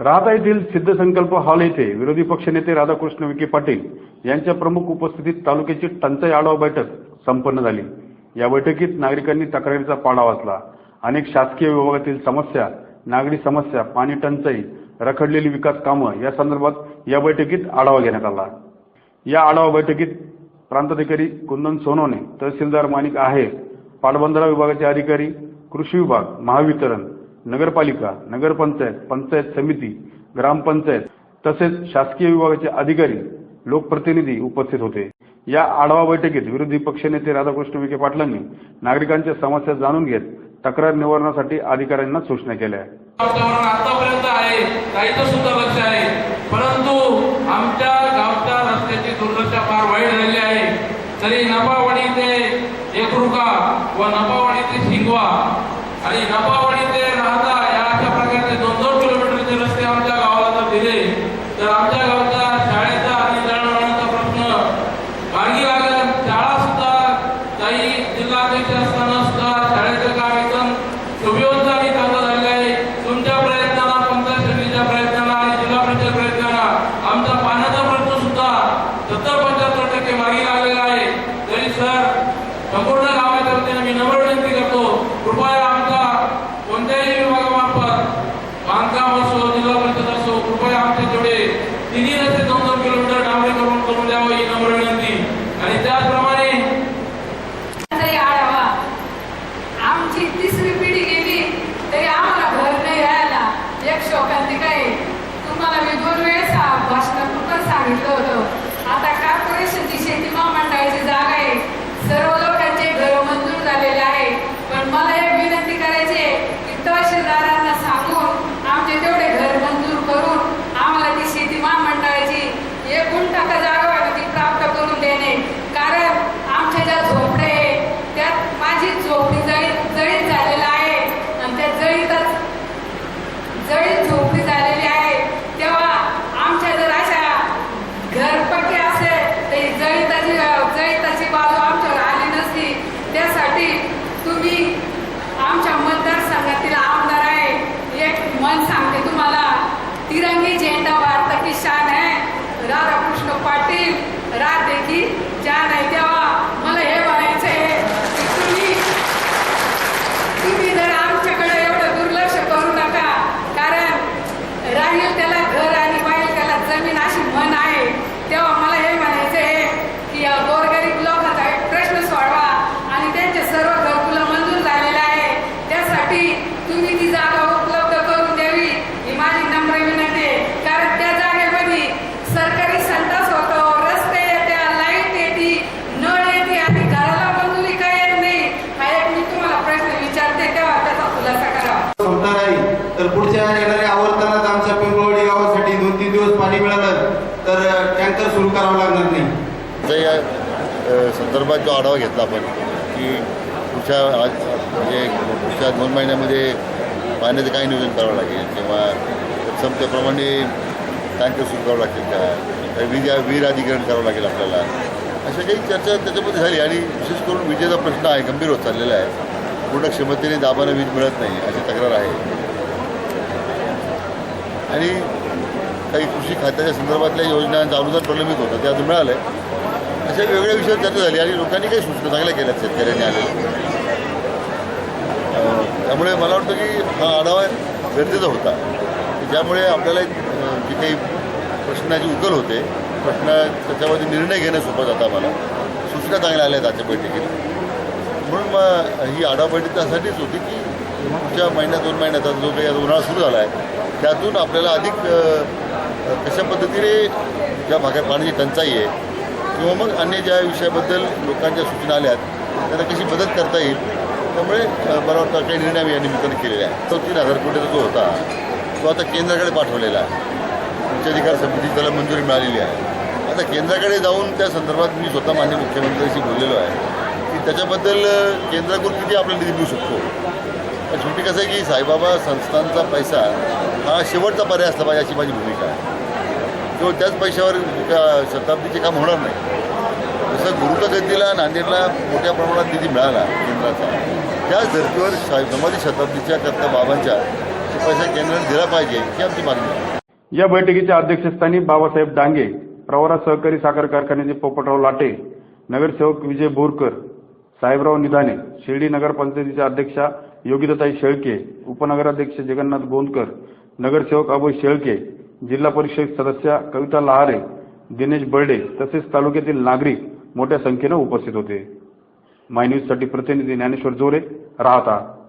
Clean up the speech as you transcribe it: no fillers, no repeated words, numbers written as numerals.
राहता येथील सिद्धसंकल्प हॉल येथे विरोधी पक्षनेते राधाकृष्ण विखे पाटील यांच्या प्रमुख उपस्थितीत तालुक्याची टंचाई आढावा बैठक संपन्न झाली। या बैठकीत नागरिकांनी तक्रारीचा पाढा वाचला। अनेक शासकीय विभागातील समस्या, नागरी समस्या, पाणी टंचाई, रखडलेली विकास कामं या संदर्भात या बैठकीत आढावा घेण्यात आला। या आढावा बैठकीत प्रांताधिकारी कुंदन सोनवणे, तहसीलदार माणिक आहेर, पाटबंधारा विभागाचे अधिकारी, कृषी विभाग, महावितरण, नगरपालिका, नगरपंचायत, पंचायत समिती, ग्रामपंचायत तसेच शासकीय विभागाचे अधिकारी, लोकप्रतिनिधी उपस्थित होते। या आढावा बैठकीत विरोधी पक्षनेते राधाकृष्ण विखे पाटलांनी नागरिकांच्या समस्या जाणून घेत तक्रार निवारणासाठी अधिकाऱ्यांना सूचना केल्या। आतापर्यंत आहे काहीच सुद्धा लक्ष आहे, परंतु आमच्या गावच्या रस्त्याची दुर्दशा फार वाईट झालेली आहे। तरी नपावाडी ते एकरुका व नपावाडी ते शिंगवा आणि नपावाडी ते राहता या अशा प्रकारचे 2-2 किलोमीटरचे रस्ते आमच्या गावाला जर दिले तर आमच्या गावच्या शाळेचा आणि दळणवळणाचा प्रश्न मार्गी लागेल। शाळा सुद्धा काही जिल्हाध्यक्ष असताना सुद्धा शाळेचं काम एकदम सुव्यवस्थित आणि चांगलं झालेलं आहे। तुमच्या प्रयत्नाला, पंचायत समितीच्या प्रयत्नाला आणि जिल्हा परिषद प्रयत्नाला आमचा पाण्याचा प्रश्न सुद्धा 70-75% मार्गी लागलेला आहे। तरी सर, संपूर्ण गावाच्या वतीने मी नम्र विनंती करतो, कृपया आमचा कोणत्याही विभागामार्फत बांधकाम असो, जिल्हा परिषद असो, कृपया आमचे जेवढे 3 रस्ते 2-2 किलोमीटर डांबरीकरण करून द्यावं ही नम्र विनंती। आणि त्याचप्रमाणे आमची 3री पिढी गेली तरी आम्हाला घर नाही राहायला। एक शोकांतिका आहे, तुम्हाला मी 2 वेळेस भाषणातून सांगितलं होतं। आता कॉर्पोरेशनची शेती महामंडळाची जागा आहे, सर्व लोकांचे घर मंजूर झालेले आहे। पण मला एक विनंती करायची आहे की तहसीलदारांना सांगून आमचे तेवढे घर मंजूर करून आम्हाला ती शेती महामंडळाची 1 गुंठा जागा आहे ती प्राप्त करून देणे। कारण आमच्या ज्या झोपडे आहे त्यात माझी झोपडी जळीत झालेला आहे आणि त्या जळीत झोपडी झालेली आहे। तेव्हा आमच्या जर अशा घरपट्टी असेल तर जळीताची बाजू आमच्यावर आली नसती। त्यासाठी तुम्ही आमच्या मतदारसंघातील आमदार आहे, एक मन सांगते तुम्हाला, तिरंगी झेंडा भारत की शान है, राधाकृष्ण पाटील राहते की जान आहे। तेव्हा मला हे म्हणायचं आहे की तुम्ही जर आमच्याकडे एवढं दुर्लक्ष करू नका, कारण राहील त्याला घर आणि पाहिजे त्याला जमीन अशी म्हण आहे। तेव्हा मला हे म्हणायचं आहे की गोरगरीब लोकांचा एक प्रश्न सोडवा आणि त्यांचे सर्व घरकुलं मंजूर झालेले आहे। त्यासाठी तुम्ही ती जागा उपलब्ध करून द्यावी ही माझी नम्र विनंती आहे। कारण त्या जागेमध्ये सरकारी संडास होतो, रस्ते येते, लाईट येते, नळ येते आणि घराला मंजुरी काय येत नाही। हा एक मी तुम्हाला प्रश्न विचारते, तेव्हा त्याचा खुलासा करावा। संपणार नाही तर पुढच्या येणाऱ्या आवर्तनात आमच्या पिंपळवाडी गावासाठी 2-3 दिवस पाणी मिळालं तर टँकर सुरू करावं लागणार नाही। या संदर्भात जो आढावा घेतला आपण की पुढच्या 2 महिन्यामध्ये पाण्याचं काही नियोजन करावं लागेल किंवा क्षमतेप्रमाणे टँकर सुरू करावं लागतील का, वीर अधिकरण करावं लागेल आपल्याला, अशा काही चर्चा त्याच्यामध्ये झाली। आणि विशेष करून विजेचा प्रश्न आहे, गंभीर होत चाललेला आहे। पूर्ण क्षमतेने दाबानं वीज मिळत नाही अशी तक्रार आहे। आणि काही कृषी खात्याच्या संदर्भातल्या योजनांचं अनुदान प्रलंबित होतं, ते आता मिळालं आहे। अशा वेगवेगळ्या विषयावर चर्चा झाली आणि लोकांनी काही सूचना चांगल्या केल्यात शेतकऱ्यांनी आलेल्या। त्यामुळे मला वाटतं की हा आढावा गरजेचा होता, ज्यामुळे आपल्याला जी काही प्रश्नाची उकल होते, त्याच्यामध्ये निर्णय घेणं सोपं जातं। आम्हाला सूचना चांगल्या आल्या आहेत आजच्या बैठकीत। म्हणून मग ही आढावा बैठक त्यासाठीच होती की पुढच्या 1-2 महिन्यात जो काही उन्हाळा सुरू झाला आहे त्यातून आपल्याला अधिक कशा पद्धतीने ज्या भागात पाण्याची टंचाई आहे किंवा मग अन्य ज्या विषयाबद्दल लोकांच्या सूचना आल्या आहेत त्यांना कशी मदत करता येईल। त्यामुळे मला वाटतं काही निर्णय आम्ही या निमित्ताने केलेले आहे। 3,000 कोटीचा जो होता तो आता केंद्राकडे पाठवलेला आहे। उच्चाधिकार समिती त्याला मंजुरी मिळालेली आहे। आता केंद्राकडे जाऊन त्या संदर्भात मी स्वतः माननीय मुख्यमंत्र्यांशी बोललेलो आहे की त्याच्याबद्दल केंद्राकडून किती आपल्याला निधी मिळू शकतो। पण शेवटी कसं आहे की साईबाबा संस्थांचा पैसा हा शेवटचा पर्याय असला पाहिजे अशी माझी भूमिका आहे। किंवा त्याच पैशावर शताब्दीचे काम होणार नाही। जसं गुरुकागतीला नांदेडला मोठ्या प्रमाणात निधी मिळाला केंद्राचा, त्याच धर्तीवर समाधी शताब्दीच्या करता बाबांच्या पैसा केंद्राने दिला पाहिजे ही आमची मागणी आहे। या बैठकीच्या अध्यक्षस्थानी बाबासाहेब डांगे, प्रवरा सहकारी साखर कारखान्याचे पोपटराव लाटे, नगरसेवक विजय बोरकर, साहेबराव निधाने, शिर्डी नगरपंचायतीच्या अध्यक्षा योगिताताई शेळके, उपनगराध्यक्ष जगन्नाथ गोंदकर, नगरसेवक अभय शेळके, जिल्हा परिषद सदस्या कविता लहारे, दिनेश बर्डे तसेच तालुक्यातील नागरिक मोठ्या संख्येने उपस्थित होते. माय न्यूजसाठी प्रतिनिधी ज्ञानेश्वर जोरे, राहता.